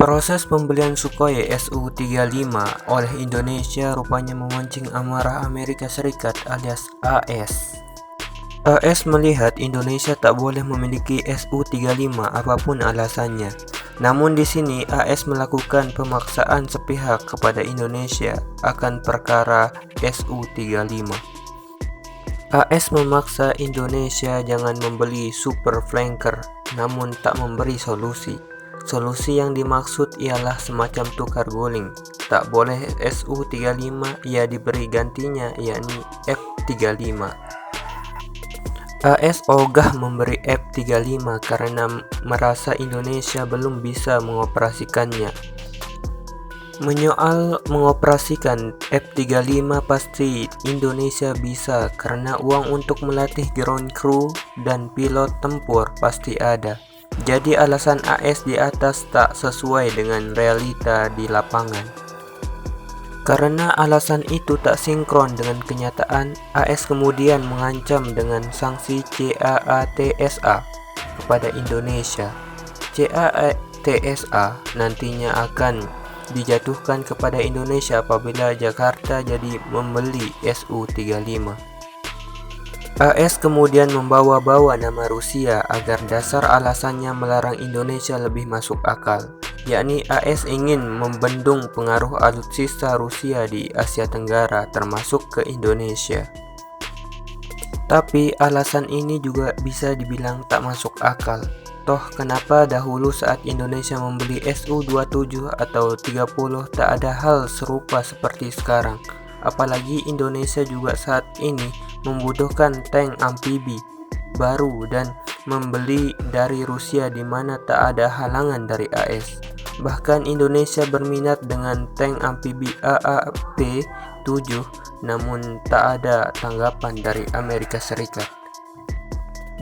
Proses pembelian Sukhoi Su-35 oleh Indonesia rupanya memancing amarah Amerika Serikat alias AS. AS melihat Indonesia tak boleh memiliki Su-35 apapun alasannya. Namun di sini AS melakukan pemaksaan sepihak kepada Indonesia akan perkara Su-35. AS memaksa Indonesia jangan membeli super flanker, namun tak memberi solusi. Solusi yang dimaksud ialah semacam tukar guling. Tak boleh Su-35, ia diberi gantinya yakni F-35. AS ogah memberi F-35 karena merasa Indonesia belum bisa mengoperasikannya. Menyoal mengoperasikan F-35 pasti Indonesia bisa karena uang untuk melatih ground crew dan pilot tempur pasti ada. Jadi alasan AS di atas tak sesuai dengan realita di lapangan. Karena alasan itu tak sinkron dengan kenyataan, AS kemudian mengancam dengan sanksi CAATSA kepada Indonesia. CAATSA nantinya akan dijatuhkan kepada Indonesia apabila Jakarta jadi membeli Su-35. AS kemudian membawa-bawa nama Rusia agar dasar alasannya melarang Indonesia lebih masuk akal, yakni AS ingin membendung pengaruh alutsista Rusia di Asia Tenggara termasuk ke Indonesia. Tapi alasan ini juga bisa dibilang tak masuk akal. Toh kenapa dahulu saat Indonesia membeli Su-27 atau 30 tak ada hal serupa seperti sekarang? Apalagi Indonesia juga saat ini membutuhkan tank amfibi baru dan membeli dari Rusia di mana tak ada halangan dari AS. Bahkan Indonesia berminat dengan tank amfibi AAP-7 namun tak ada tanggapan dari Amerika Serikat.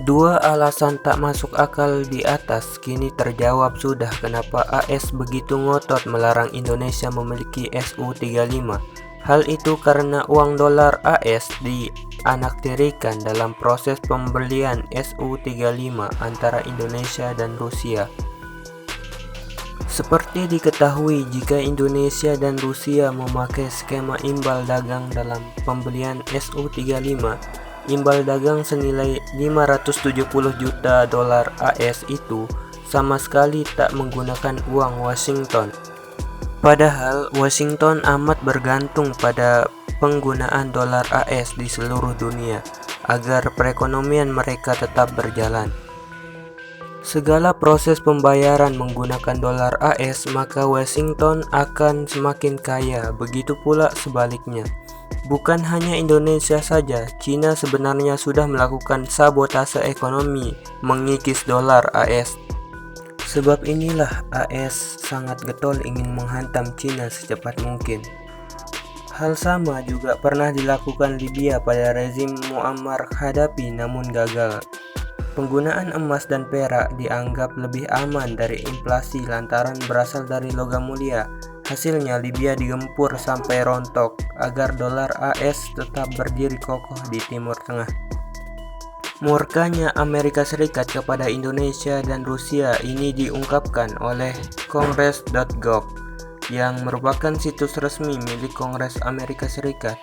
Dua alasan tak masuk akal di atas kini terjawab sudah kenapa AS begitu ngotot melarang Indonesia memiliki Su-35. Hal itu karena uang dolar AS dianaktirikan dalam proses pembelian Su-35 antara Indonesia dan Rusia. Seperti diketahui, jika Indonesia dan Rusia memakai skema imbal dagang dalam pembelian Su-35, imbal dagang senilai 570 juta dolar AS itu sama sekali tak menggunakan uang Washington. Padahal Washington amat bergantung pada penggunaan dolar AS di seluruh dunia agar perekonomian mereka tetap berjalan. Segala proses pembayaran menggunakan dolar AS, maka Washington akan semakin kaya, begitu pula sebaliknya. Bukan hanya Indonesia saja, Cina sebenarnya sudah melakukan sabotase ekonomi mengikis dolar AS. Sebab inilah AS sangat getol ingin menghantam Cina secepat mungkin. Hal sama juga pernah dilakukan Libya pada rezim Muammar Gaddafi namun gagal. Penggunaan emas dan perak dianggap lebih aman dari inflasi lantaran berasal dari logam mulia. Hasilnya Libya digempur sampai rontok agar dolar AS tetap berdiri kokoh di Timur Tengah. Murkanya Amerika Serikat kepada Indonesia dan Rusia ini diungkapkan oleh Congress.gov yang merupakan situs resmi milik Kongres Amerika Serikat.